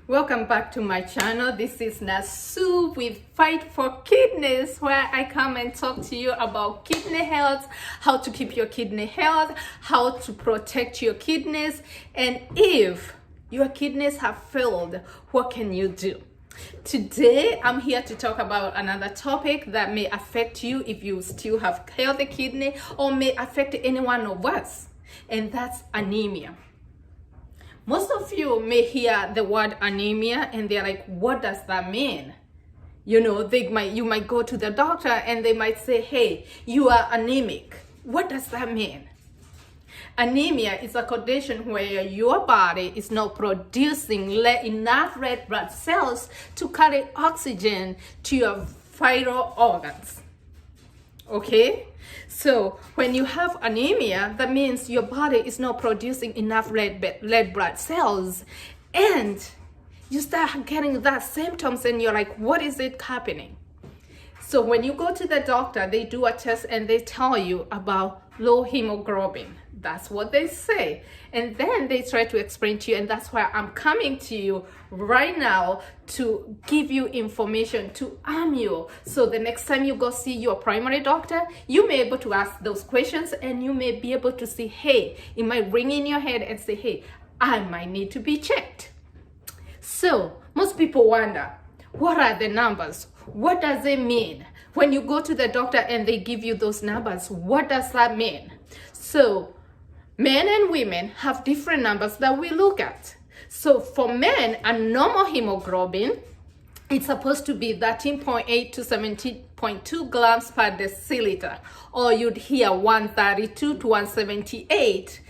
Welcome back to my channel. This is Nasu with Fight for Kidneys, where I come and talk to you about kidney health, how to keep your kidney health, how to protect your kidneys, and if your kidneys have failed, what can you do? Today I'm here to talk about another topic that may affect you if you still have healthy kidney, or may affect any one of us, and that's anemia. Most of you may hear the word anemia and they're like, what does that mean? You know, you might go to the doctor and they might say, hey, you are anemic. What does that mean? Anemia is a condition where your body is not producing enough red blood cells to carry oxygen to your vital organs. Okay, so when you have anemia, that means your body is not producing enough red blood cells, and you start getting that symptoms and you're like, what is it happening? So when you go to the doctor, they do a test and they tell you about low hemoglobin. That's what they say. And then they try to explain to you, and that's why I'm coming to you right now to give you information to arm you. So the next time you go see your primary doctor, you may be able to ask those questions and you may be able to see, hey, it might ring in your head and say, hey, I might need to be checked. So most people wonder, what are the numbers? What does it mean? When you go to the doctor and they give you those numbers, what does that mean? So men and women have different numbers that we look at. So for men, a normal hemoglobin, it's supposed to be 13.8 to 17.2 grams per deciliter, or you'd hear 132 to 178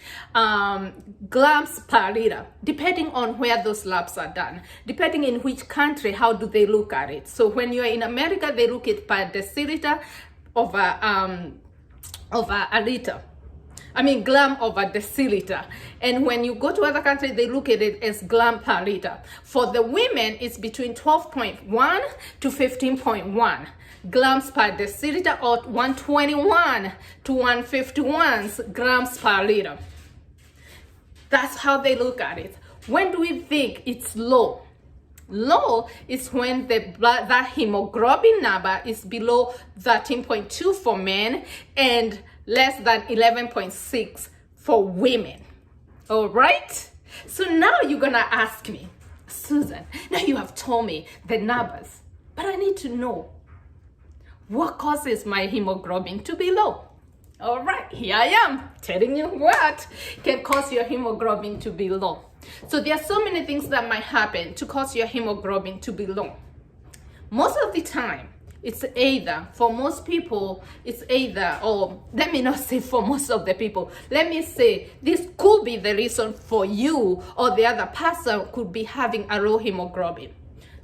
grams per liter, depending on where those labs are done, depending in which country, how do they look at it. So when you're in America, they look at per deciliter over a liter. Gram over deciliter. And when you go to other countries, they look at it as gram per liter. For the women, it's between 12.1 to 15.1 grams per deciliter, or 121 to 151 grams per liter. That's how they look at it. When do we think it's low? Low is when that hemoglobin number is below 13.2 for men and less than 11.6 for women. All right? So now you're gonna ask me, Susan, now you have told me the numbers, but I need to know what causes my hemoglobin to be low. All right, here I am telling you what can cause your hemoglobin to be low. So there are so many things that might happen to cause your hemoglobin to be low. Most of the time, it's either, for most people, or let me not say for most of the people, let me say this could be the reason for you or the other person could be having a low hemoglobin.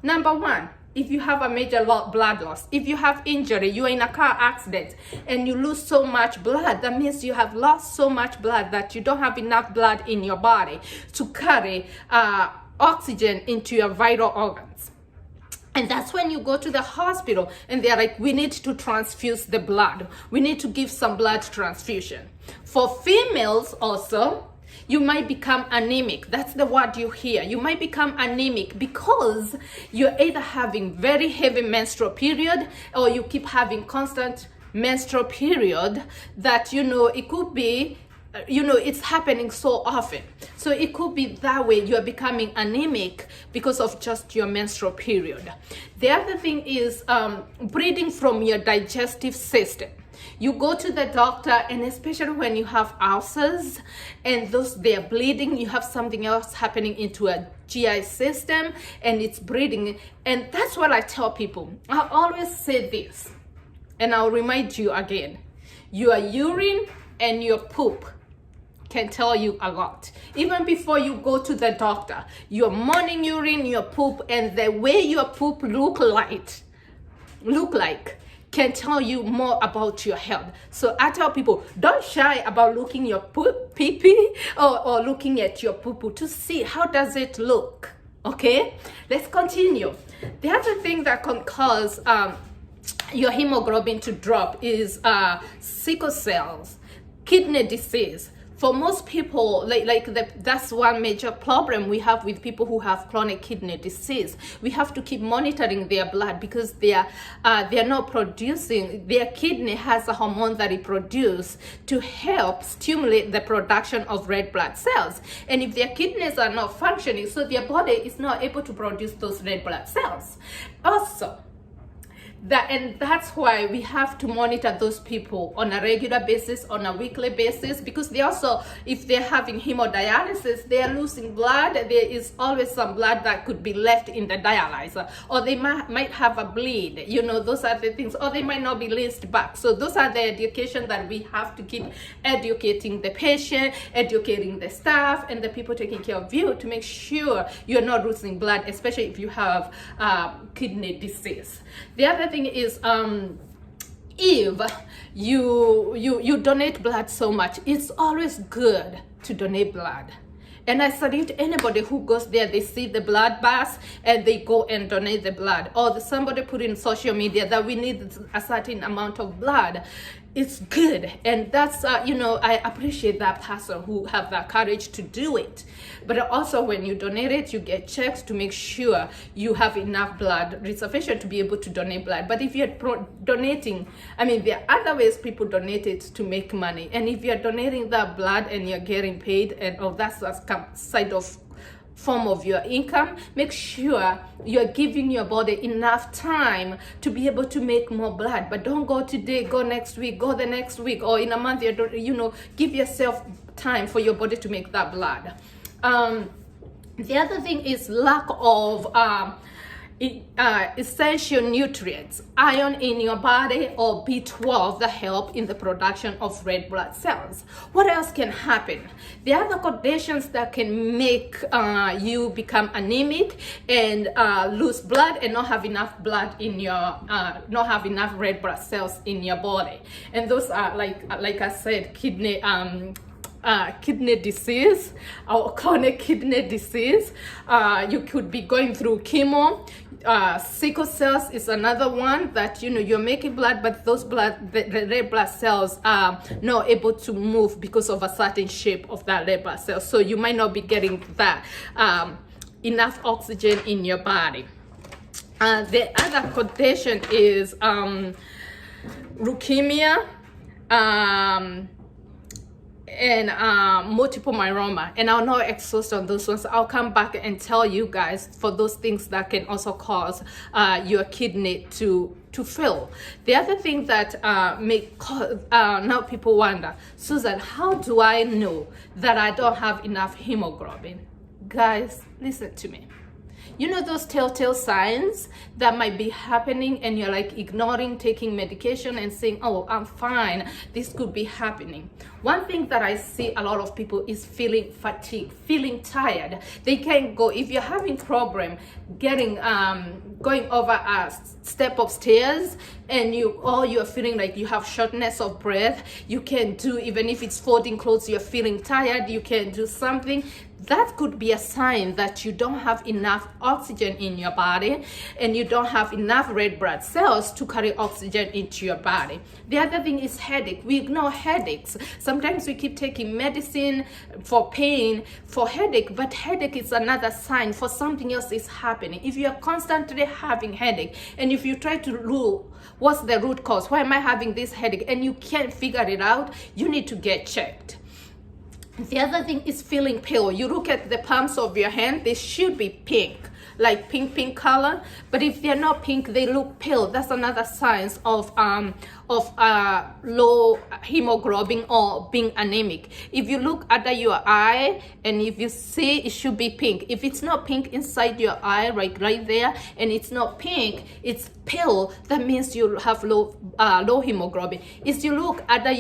Number one, if you have a major blood loss, if you have injury, you're in a car accident and you lose so much blood, that means you have lost so much blood that you don't have enough blood in your body to carry oxygen into your vital organs. And that's when you go to the hospital and they're like, we need to transfuse the blood. We need to give some blood transfusion. For females also, you might become anemic. That's the word you hear. You might become anemic because you're either having very heavy menstrual period, or you keep having constant menstrual period that, it could be, it's happening so often. So it could be that way you're becoming anemic because of just your menstrual period. The other thing is bleeding from your digestive system. You go to the doctor, and especially when you have ulcers and they're bleeding, you have something else happening into a GI system and it's bleeding. And that's what I tell people. I always say this, and I'll remind you again. Your urine and your poop can tell you a lot. Even before you go to the doctor, your morning urine, your poop, and the way your poop look like look like can tell you more about your health. So I tell people, don't shy about looking your pee-pee or looking at your poo-poo to see how does it look. Okay, let's continue. The other thing that can cause your hemoglobin to drop is sickle cells, kidney disease. For most people, that's one major problem we have with people who have chronic kidney disease. We have to keep monitoring their blood because they are not producing. Their kidney has a hormone that it produces to help stimulate the production of red blood cells. And if their kidneys are not functioning, so their body is not able to produce those red blood cells. Also, that's why we have to monitor those people on a regular basis, on a weekly basis, because they also, if they're having hemodialysis, they are losing blood. There is always some blood that could be left in the dialyzer, or they might have a bleed. You know, those are the things, or they might not be laced back. So those are the education that we have to keep educating the patient, educating the staff, and the people taking care of you to make sure you're not losing blood, especially if you have kidney disease. The other thing is if you donate blood so much, it's always good to donate blood. And I salute anybody who goes there, they see the blood bath and they go and donate the blood. Or somebody put in social media that we need a certain amount of blood. It's good. And that's, I appreciate that person who have that courage to do it. But also when you donate it, you get checks to make sure you have enough blood sufficient to be able to donate blood. But if you're donating, there are other ways people donate it to make money. And if you're donating that blood and you're getting paid, and that's a side of form of your income, make sure you're giving your body enough time to be able to make more blood. But don't go today, go next week, go the next week, or in a month. Give yourself time for your body to make that blood. The other thing is lack of essential nutrients, iron in your body, or B12 that help in the production of red blood cells. What else can happen? The other conditions that can make you become anemic and lose blood and not have enough blood in your, not have enough red blood cells in your body. And those are, like I said, kidney disease or chronic kidney disease. You could be going through chemo. Sickle cells is another one that you're making blood, but those the red blood cells are not able to move because of a certain shape of that red blood cell. So you might not be getting that enough oxygen in your body. The other condition is leukemia. And multiple myeloma, and I'll not exhaust on those ones. I'll come back and tell you guys for those things that can also cause your kidney to fail. The other thing that now people wonder, Susan, how do I know that I don't have enough hemoglobin? Guys, listen to me. You know those telltale signs that might be happening and you're like ignoring taking medication and saying, oh, I'm fine, this could be happening. One thing that I see a lot of people is feeling fatigued, feeling tired. They can't go. If you're having problem getting going over a step of stairs and you're feeling like you have shortness of breath, you can do, even if it's folding clothes, you're feeling tired, you can do something. That could be a sign that you don't have enough oxygen in your body and you don't have enough red blood cells to carry oxygen into your body. The other thing is headache. We ignore headaches. Sometimes we keep taking medicine for pain, for headache, but headache is another sign for something else is happening. If you're constantly having headache and if you try to rule what's the root cause, why am I having this headache, and you can't figure it out, you need to get checked. The other thing is feeling pale. You look at the palms of your hand, they should be pink, like pink color. But if they're not pink, they look pale. That's another sign of low hemoglobin or being anemic. If you look under your eye and if you see, it should be pink. If it's not pink inside your eye, right there, and it's not pink, it's pale, that means you have low hemoglobin. If you look under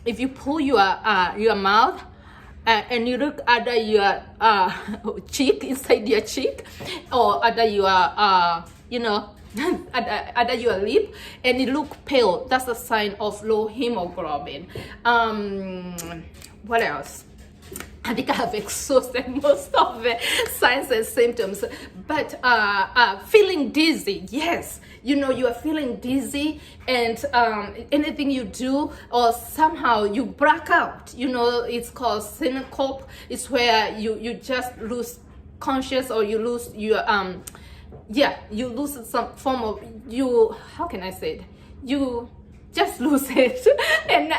if you pull your mouth, and you look under your cheek, inside your cheek, or under your under your lip, and it look pale. That's a sign of low hemoglobin. What else? I think I have exhausted most of the signs and symptoms, but feeling dizzy, yes, you are feeling dizzy, and anything you do, or somehow you black out, it's called syncope. It's where you just lose conscious, or you lose your you lose some form of, how can I say it, you just lose it. And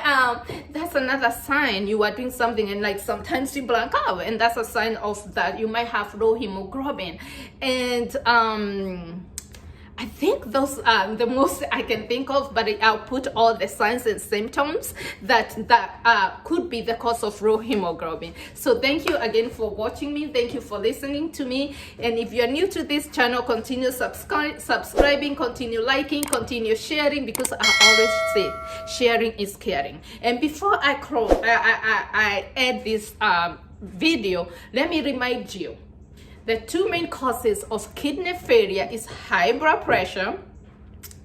that's another sign you are doing something, and like sometimes you black out, and that's a sign of that you might have low hemoglobin. And I think those are the most I can think of, but I'll put all the signs and symptoms that could be the cause of low hemoglobin. So thank you again for watching me. Thank you for listening to me. And if you're new to this channel, continue subscribing, continue liking, continue sharing, because I always say sharing is caring. And before I close, I end this video, let me remind you, the two main causes of kidney failure is high blood pressure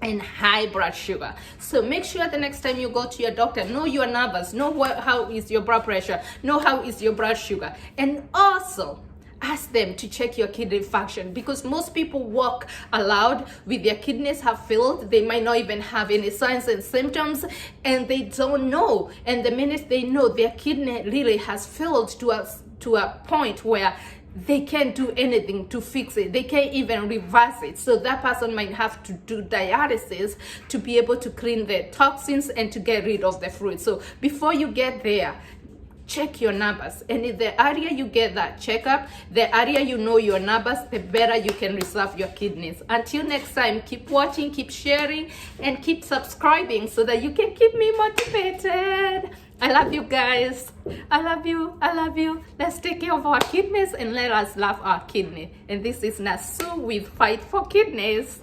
and high blood sugar. So make sure the next time you go to your doctor, know your numbers, know how is your blood pressure, know how is your blood sugar, and also ask them to check your kidney function, because most people walk aloud with their kidneys have failed. They might not even have any signs and symptoms, and they don't know. And the minute they know their kidney really has failed to a point where they can't do anything to fix it, they can't even reverse it, so that person might have to do dialysis to be able to clean the toxins and to get rid of the fluid. So before you get there, check your numbers, and in the area you get that checkup, the area you know your numbers, the better you can reserve your kidneys. Until next time, keep watching, keep sharing, and keep subscribing so that you can keep me motivated. I love you guys. I love you. I love you. Let's take care of our kidneys, and let us love our kidney. And this is Nasu with Fight for Kidneys.